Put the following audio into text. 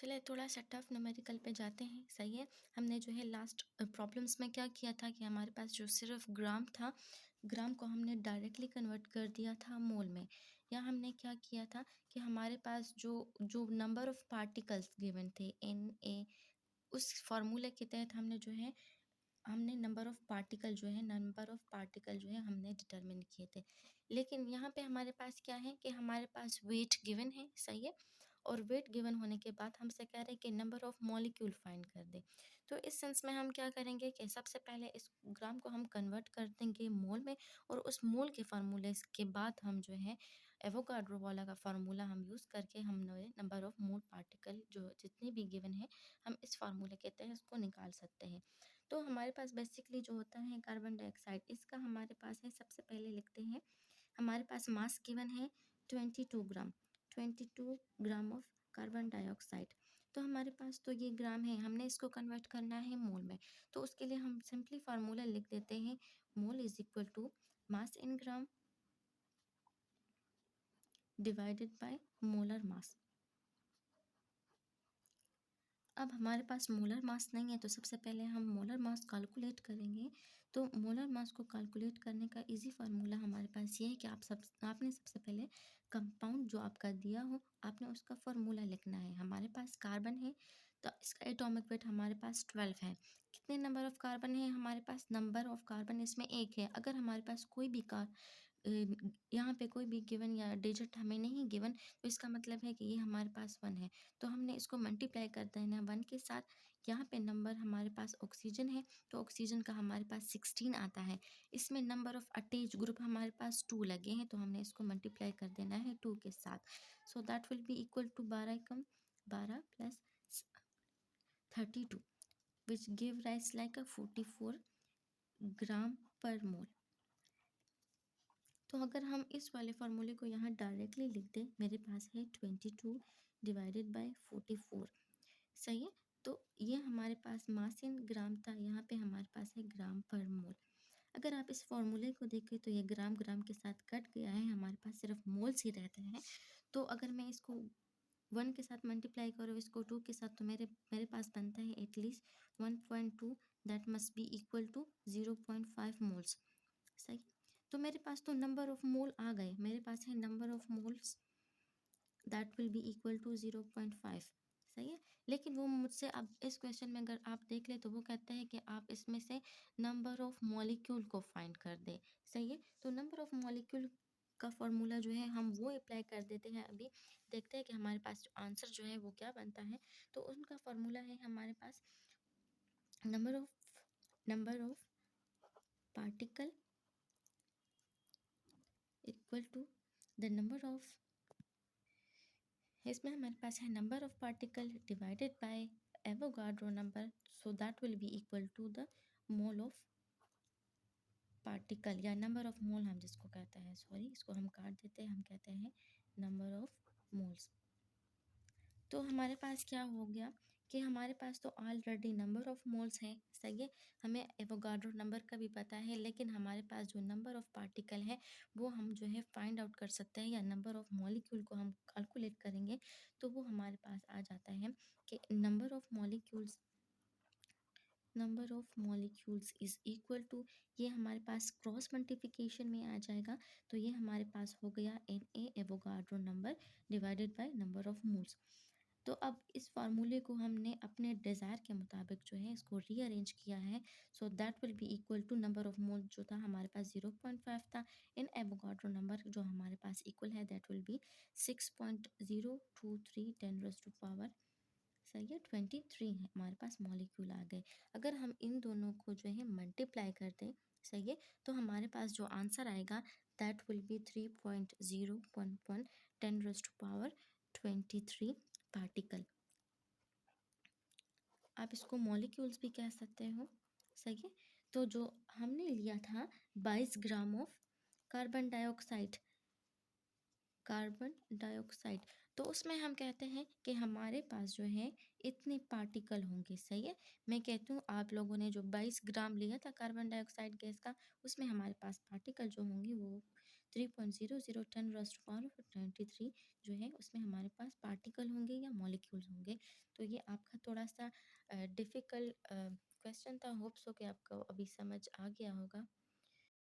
चलिए थोड़ा सा टफ न्यूमेरिकल पे जाते हैं। सही है। हमने जो है लास्ट प्रॉब्लम्स में क्या किया था कि हमारे पास जो सिर्फ ग्राम था, ग्राम को हमने डायरेक्टली कन्वर्ट कर दिया था मोल में। या हमने क्या किया था कि हमारे पास जो जो नंबर ऑफ पार्टिकल्स गिवन थे Na, उस फॉर्मूले के तहत हमने नंबर ऑफ पार्टिकल जो है हमने डिटरमिन किए थे। लेकिन यहाँ पे हमारे पास क्या है कि हमारे पास वेट गिवन है। सही है। और वेट गिवन होने के बाद हमसे कह रहे हैं कि नंबर ऑफ मॉलिक्यूल फाइंड कर दे। तो इस सेंस में हम क्या करेंगे कि सबसे पहले इस ग्राम को हम कन्वर्ट कर देंगे मोल में, और उस मोल के फार्मूले के बाद हम जो है एवोगाड्रो वाला का फार्मूला हम यूज़ करके हम नंबर ऑफ मोल पार्टिकल जो जितने भी गिवन है हम इस फार्मूले के तहत उसको निकाल सकते हैं। तो हमारे पास बेसिकली जो होता है कार्बन डाइऑक्साइड, इसका हमारे पास है, सबसे पहले लिखते हैं हमारे पास मास गिवन है 22 ग्राम, 22 ग्राम ऑफ कार्बन डाइऑक्साइड। तो हमारे पास तो ये ग्राम है, हमने इसको कन्वर्ट करना है मोल में। तो उसके लिए हम सिंपली फार्मूला लिख देते हैं, mole is equal to mass in gram divided by molar mass. अब हमारे पास मोलर मास नहीं है, तो सबसे पहले हम मोलर मास कैलकुलेट करेंगे। तो मोलर मास को कैलकुलेट करने का इजी फार्मूला हमारे पास ये है कि आपने सबसे पहले कंपाउंड जो आपका दिया हो आपने उसका फार्मूला लिखना है। हमारे पास कार्बन है, तो इसका एटॉमिक वेट हमारे पास 12 है। कितने नंबर ऑफ कार्बन है हमारे पास? नंबर ऑफ कार्बन इसमें एक है। अगर हमारे पास कोई भी यहाँ पे कोई भी गिवन या डिजिट हमें नहीं गिवन, तो इसका मतलब है कि ये हमारे पास 1 है। तो हमने इसको मल्टीप्लाई कर देना 1 के साथ। यहाँ पे नंबर हमारे पास ऑक्सीजन है, तो ऑक्सीजन का हमारे पास 16 आता है। इसमें नंबर ऑफ अटैच ग्रुप हमारे पास 2 लगे हैं, तो हमने इसको मल्टीप्लाई कर देना है 2 के साथ। So that will be equal to 12 plus 32 which give rise like 44 gram per mole. तो अगर हम इस वाले फार्मूले को यहाँ डायरेक्टली लिख दें, मेरे पास है 22 डिवाइडेड बाय 44। सही है। तो ये हमारे पास मास इन ग्राम था, यहाँ पे हमारे पास है ग्राम पर मोल। अगर आप इस फॉर्मूले को देखें तो ये ग्राम ग्राम के साथ कट गया है, हमारे पास सिर्फ मोल्स ही रहते हैं। तो अगर मैं इसको 1 के साथ मल्टीप्लाई करूँ, इसको 2 के साथ, तो मेरे मेरे पास बनता है at least 1.2, that must be equal to 0.5 moles. सही। तो मेरे पास तो नंबर ऑफ मोल आ गए, मेरे पास है number of moles that will be equal to 0.5। सही है। लेकिन वो मुझसे, अब इस क्वेश्चन में अगर आप देख ले तो वो कहते हैं कि आप इसमें से नंबर ऑफ मॉलिक्यूल को फाइंड कर दे। सही है। तो नंबर ऑफ मॉलिक्यूल का फॉर्मूला जो है हम वो अप्लाई कर देते हैं। अभी देखते हैं कि हमारे पास जो आंसर जो है वो क्या बनता है। तो उनका फॉर्मूला है हमारे पास number of particle equal to the number of, इसमें हमारे पास है number of particle divided by Avogadro number, so that will be equal to the mole of particle, या नंबर ऑफ मोल हम जिसको कहते हैं, सॉरी इसको हम काट देते हैं, हम कहते हैं नंबर ऑफ मोल्स। तो हमारे पास क्या हो गया कि हमारे पास तो ऑलरेडी नंबर ऑफ मोल्स हैं। सही है। हमें एवोगाड्रो नंबर का भी पता है, लेकिन हमारे पास जो नंबर ऑफ पार्टिकल है वो हम जो है फाइंड आउट कर सकते हैं, या नंबर ऑफ मॉलिक्यूल को हम कैलकुलेट करेंगे तो वो हमारे पास आ जाता है कि number of molecules is equal to, ये हमारे पास क्रॉस मल्टीप्लिकेशन में आ जाएगा। तो ये हमारे पास हो गया Na Avogadro number divided by number of moles. तो अब इस फार्मूले को हमने अपने डिज़ायर के मुताबिक जो है इसको रीअरेंज किया है। So that will be equal to number of mole जो था हमारे पास 0.5 था, इन एवोगाड्रो नंबर जो हमारे पास इक्वल है दैट विल बी 6.023 10⁻⁴ सही है 23 है, हमारे पास मॉलिक्यूल आ गए। अगर हम इन दोनों को जो है मल्टीप्लाई कर दें, सही है, तो हमारे पास जो आंसर आएगा दैट विल बी 3.011 10⁻23 पार्टिकल। आप इसको मॉलिक्यूल्स भी कह सकते हो। सही है। तो जो हमने लिया था 22 ग्राम ऑफ कार्बन डाइऑक्साइड, तो उसमें हम कहते हैं कि हमारे पास जो है इतने पार्टिकल होंगे। सही है। मैं कहती हूँ आप लोगों ने जो 22 ग्राम लिया था कार्बन डाइऑक्साइड गैस का, उसमें हमारे पास पार्टिकल जो होंगे वो 3.00 10⁻⁴ जो है उसमें हमारे पास पार्टिकल होंगे या मॉलिक्यूल्स होंगे। तो ये आपका थोड़ा-सा डिफ़िकल्ट क्वेश्चन था, होप सो कि आपको अभी समझ आ गया होगा।